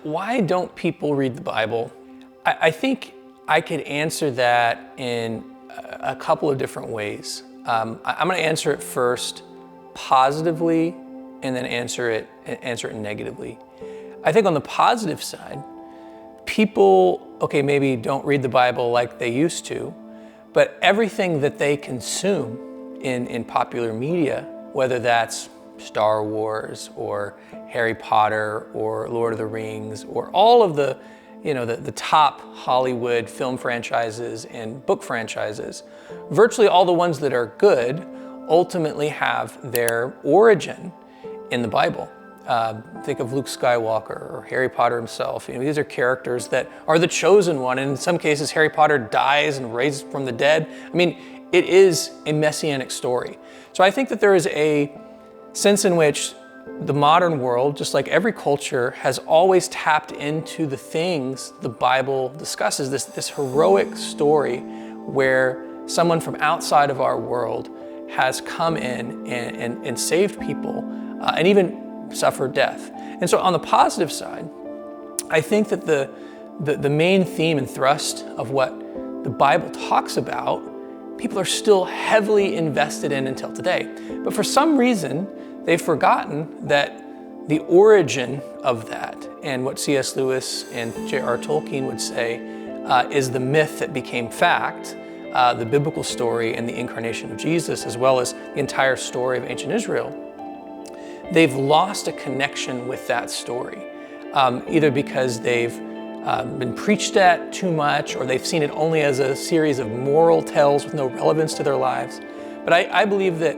Why don't people read the Bible? I think I could answer that in a couple of different ways. I'm going to answer it first positively and then answer it negatively. I think on the positive side, people, maybe don't read the Bible like they used to, but everything that they consume in popular media, whether that's Star Wars or Harry Potter or Lord of the Rings or all of the top Hollywood film franchises and book franchises, virtually all the ones that are good ultimately have their origin in the Bible. Think of Luke Skywalker or Harry Potter himself. These are characters that are the chosen one, and in some cases Harry Potter dies and raises from the dead. It is a messianic story. So I think that there is a sense in which the modern world, just like every culture, has always tapped into the things the Bible discusses, this heroic story where someone from outside of our world has come in and saved people and even suffered death. And so on the positive side, I think that the main theme and thrust of what the Bible talks about, people are still heavily invested in until today. But for some reason, they've forgotten that the origin of that, and what C.S. Lewis and J.R. Tolkien would say is the myth that became fact, the biblical story and the incarnation of Jesus, as well as the entire story of ancient Israel. They've lost a connection with that story, either because they've been preached at too much, or they've seen it only as a series of moral tales with no relevance to their lives. But I believe that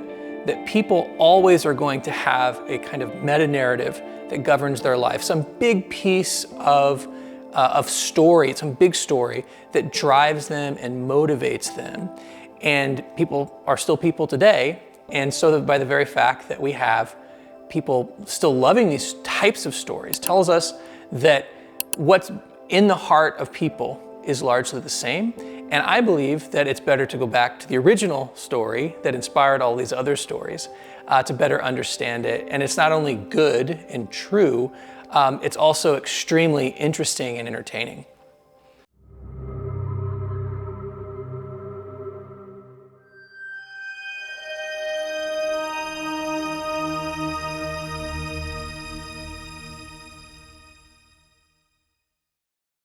people always are going to have a kind of meta-narrative that governs their life, some big piece of story, some big story that drives them and motivates them. And people are still people today, and so by the very fact that we have people still loving these types of stories tells us that what's in the heart of people is largely the same. And I believe that it's better to go back to the original story that inspired all these other stories to better understand it. And it's not only good and true, it's also extremely interesting and entertaining.